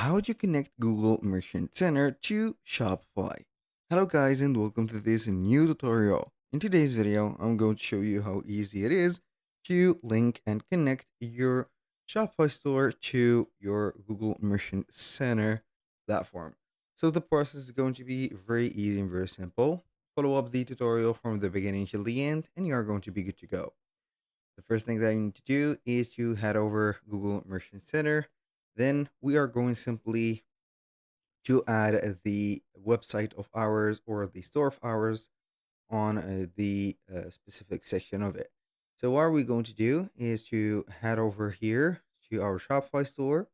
How do you connect Google Merchant Center to Shopify? Hello guys and welcome to this new tutorial. In today's video, I'm going to show you how easy it is to link and connect your Shopify store to your Google Merchant Center platform. So the process is going to be very easy and very simple. Follow up the tutorial from the beginning till the end and you are going to be good to go. The first thing that you need to do is to head over Google Merchant Center. Then we are going simply to add the website of ours or the store of ours on the specific section of it. So what are we going to do is to head over here to our Shopify store,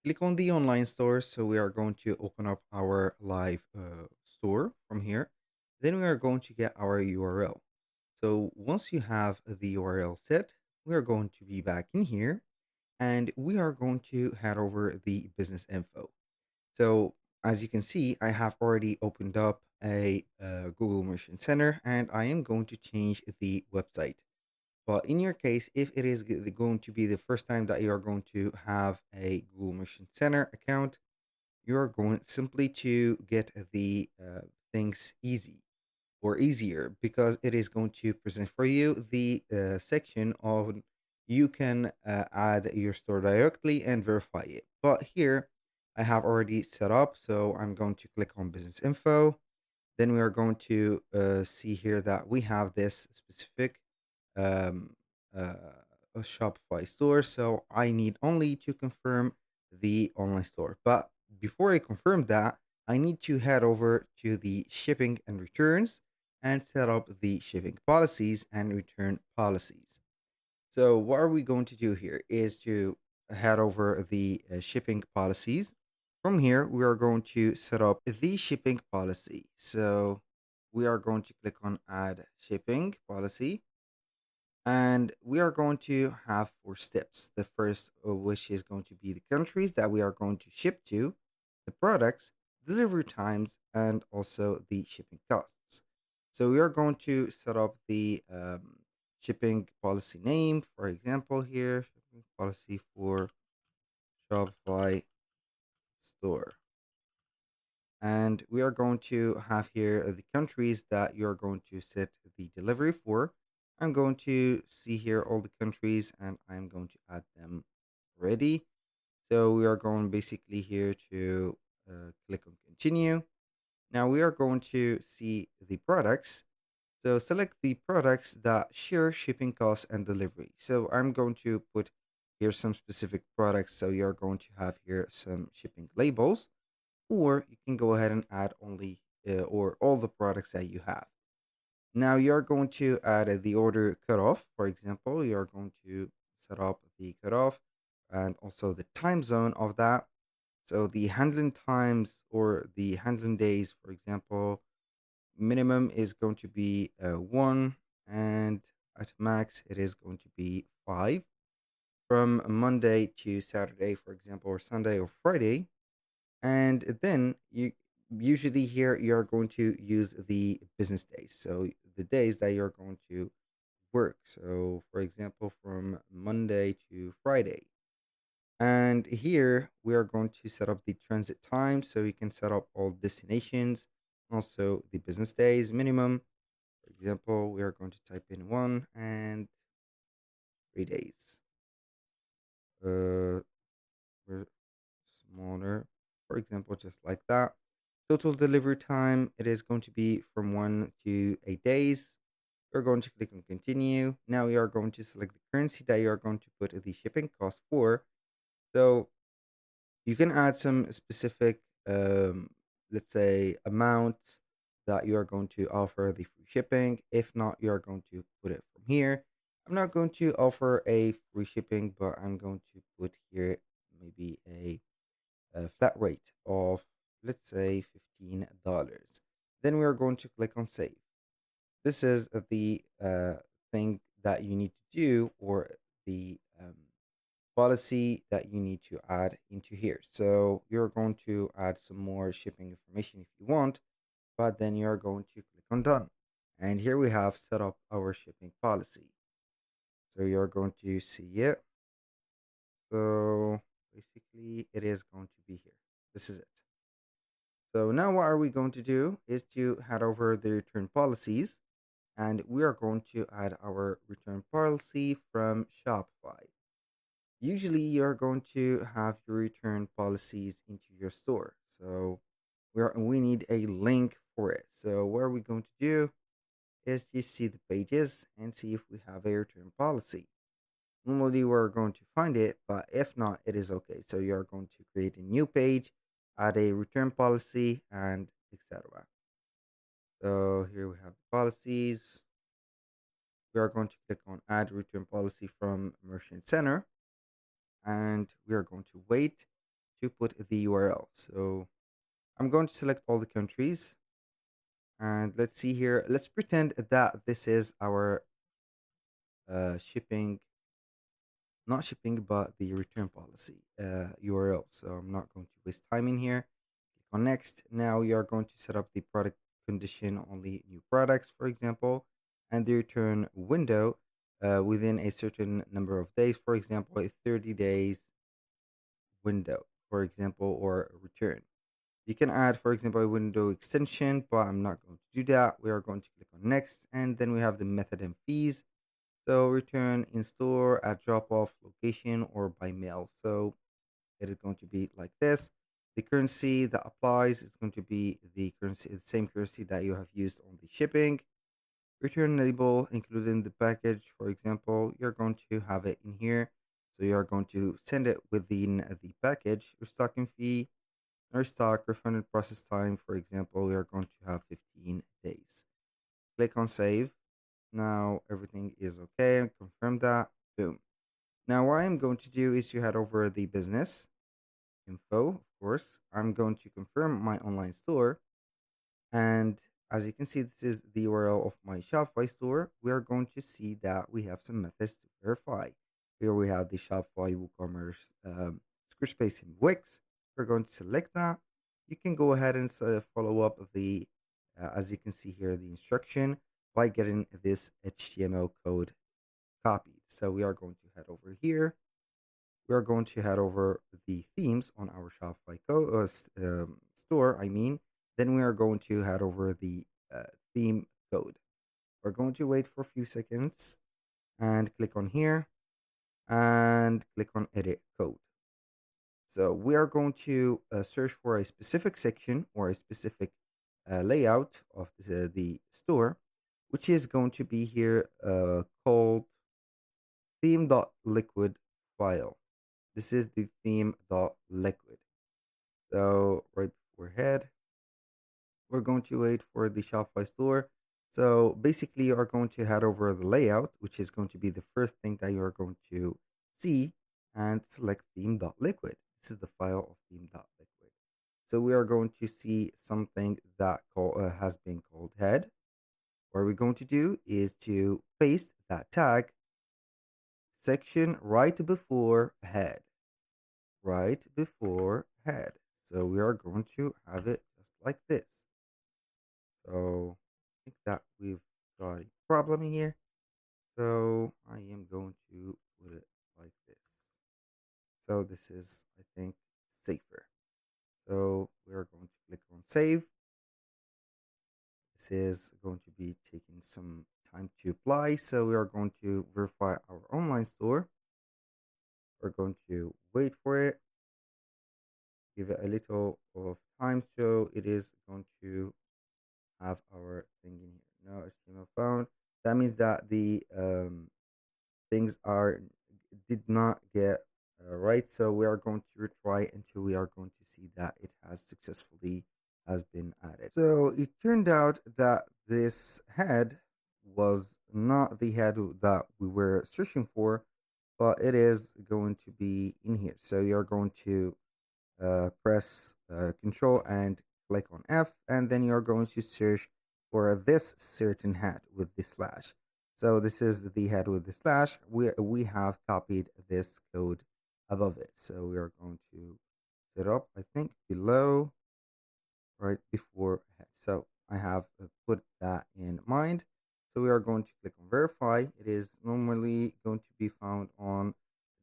click on the online store. So we are going to open up our live store from here. Then we are going to get our URL. So once you have the URL set, we are going to be back in here and we are going to head over the business info. So as you can see, I have already opened up a Google Merchant Center and I am going to change the website. But in your case, if it is going to be the first time that you are going to have a Google Merchant Center account, you are going simply to get the things easy or easier because it is going to present for you the section of you can add your store directly and verify it. But here I have already set up, so I'm going to click on business info. Then we are going to see here that we have this specific um, uh, a Shopify store. So I need only to confirm the online store. But before I confirm that, I need to head over to the shipping and returns and set up the shipping policies and return policies. So what are we going to do here is to head over the shipping policies. From here, we are going to set up the shipping policy. So we are going to click on add shipping policy and we are going to have four steps. The first of which is going to be the countries that we are going to ship to, the products, delivery times, and also the shipping costs. So we are going to set up the shipping policy name, for example, here, shipping policy for Shopify store. And we are going to have here the countries that you're going to set the delivery for. I'm going to see here all the countries and I'm going to add them already. So we are going basically here to click on continue. Now we are going to see the products. So select the products that share shipping costs and delivery. So I'm going to put here some specific products. So you're going to have here some shipping labels, or you can go ahead and add only or all the products that you have. Now you're going to add the order cutoff. For example, you're going to set up the cutoff and also the time zone of that. So the handling times or the handling days, for example, minimum is going to be 1, and at max it is going to be 5. From Monday to Saturday, for example, or Sunday or Friday, and then you usually here you're going to use the business days. So the days that you're going to work. So for example, from Monday to Friday. And here we are going to set up the transit time. So you can set up all destinations, also the business days minimum. For example, we are going to type in 1 and 3 days. Uh, we're smaller, for example, just like that. Total delivery time, it is going to be from 1 to 8 days. We're going to click on continue. Now we are going to select the currency that you are going to put the shipping cost for. So you can add some specific, let's say, amount that you are going to offer the free shipping. If not, you are going to put it from here. I'm not going to offer a free shipping, but I'm going to put here maybe a flat rate of, let's say, $15. Then we are going to click on save. This is the thing that you need to do, or the policy that you need to add into here. So you're going to add some more shipping information if you want, but then you're going to click on done. And here we have set up our shipping policy. So you're going to see it. So basically it is going to be here. this is it. So now what are we going to do is to head over the return policies, and we are going to add our return policy from Shopify. Usually you're going to have your return policies into your store. So we need a link for it. So what are we going to do is just see the pages and see if we have a return policy. Normally we're going to find it, but if not, it is okay. So you're going to create a new page, add a return policy, and etc. So here we have the policies. We are going to click on add return policy from Merchant Center, and we are going to wait to put the URL. So I'm going to select all the countries, and let's see here. Let's pretend that this is our shipping, not shipping, but the return policy URL. So I'm not going to waste time in here. Click on next. Now you are going to set up the product condition only new products, for example, and the return window within a certain number of days, for example, a 30 days window, for example, or return. You can add, for example, a window extension, but I'm not going to do that. We are going to click on next, and then we have the method and fees. So return in store, at drop off location, or by mail. So it is going to be like this. The currency that applies is going to be the currency, the same currency that you have used on the shipping. Return label included in the package, for example, you're going to have it in here. So you're going to send it within the package. Restocking fee, stock refunded process time, for example, we are going to have 15 days. Click on save. Now everything is okay. Confirm that. Boom. Now what I'm going to do is to head over the business info, of course. I'm going to confirm my online store. And as you can see, this is the URL of my Shopify store. We are going to see that we have some methods to verify. Here we have the Shopify WooCommerce Squarespace and Wix. We're going to select that. You can go ahead and follow up the, as you can see here, the instruction by getting this HTML code copied. So we are going to head over here. We are going to head over the themes on our Shopify store. Then we are going to head over the theme code. We're going to wait for a few seconds and click on here and click on edit code. So we are going to search for a specific section or a specific layout of the store, which is going to be here called theme.liquid file. This is the theme.liquid. So right before head, we're going to wait for the Shopify store. So basically, you are going to head over the layout, which is going to be the first thing that you are going to see, and select theme.liquid. This is the file of theme.liquid. So we are going to see something that has been called head. What we're going to do is to paste that tag section right before head. Right before head. So we are going to have it just like this. So I think that we've got a problem here. So I am going to put it like this. So this is, I think, safer. So we are going to click on save. This is going to be taking some time to apply. So we are going to verify our online store. We're going to wait for it. Give it a little of time. So it is going to have our thing in here. No HTML found. That means that the things are did not get right. So we are going to retry until we are going to see that it has successfully has been added. So it turned out that this head was not the head that we were searching for, but it is going to be in here. So you're going to press Control and click on F, and then you're going to search for this certain head with the slash. So this is the head with the slash. We have copied this code above it. So we are going to set up, I think, below, right before head. So I have put that in mind. So we are going to click on verify. It is normally going to be found on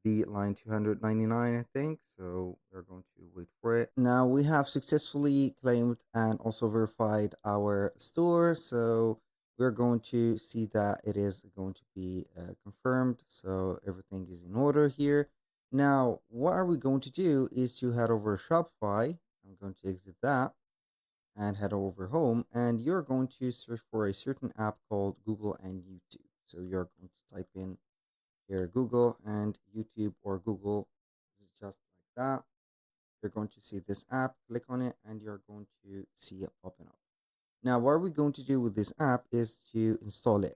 the line 299, I think. So we're going to wait for it. Now we have successfully claimed and also verified our store. So we're going to see that it is going to be confirmed. So everything is in order here. Now, what are we going to do is to head over Shopify. I'm going to exit that and head over home. And you're going to search for a certain app called Google and YouTube. So you're going to type in here Google and YouTube or Google, just like that. You're going to see this app, click on it, and you're going to see it popping up. Now, what we're going to do with this app is to install it.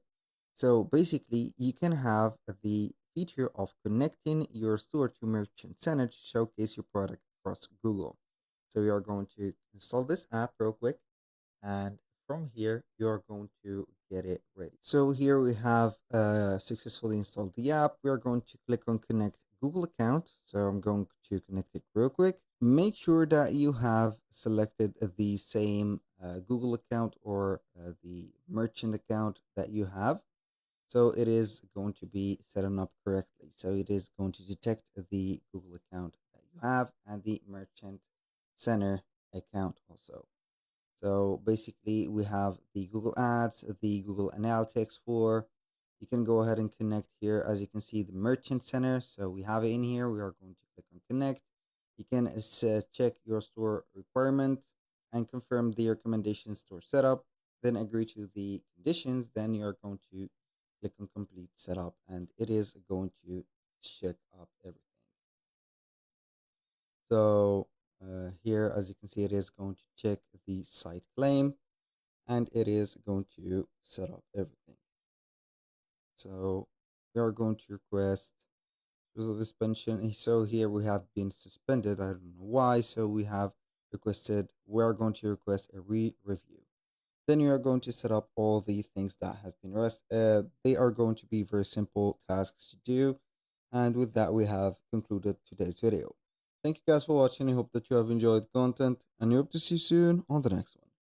So basically, you can have the feature of connecting your store to Merchant Center to showcase your product across Google. So we are going to install this app real quick, and from here you're going to get it ready. So here we have successfully installed the app. We are going to click on connect Google account. So I'm going to connect it real quick. Make sure that you have selected the same Google account or the merchant account that you have. So it is going to be set up correctly. So it is going to detect the Google account that you have and the merchant center account also. So basically, we have the Google Ads, the Google Analytics for. You can go ahead and connect here. As you can see, the Merchant Center. So we have it in here. We are going to click on Connect. You can check your store requirement and confirm the recommendation store setup. Then agree to the conditions. Then you're going to click on Complete Setup, and it is going to check up everything. So here, as you can see, it is going to check the site claim and it is going to set up everything. So we are going to request suspension. So here we have been suspended. I don't know why. So we have requested, we are going to request a re-review. Then you are going to set up all the things that has been they are going to be very simple tasks to do. And with that, we have concluded today's video. Thank you guys for watching. I hope that you have enjoyed the content and I hope to see you soon on the next one.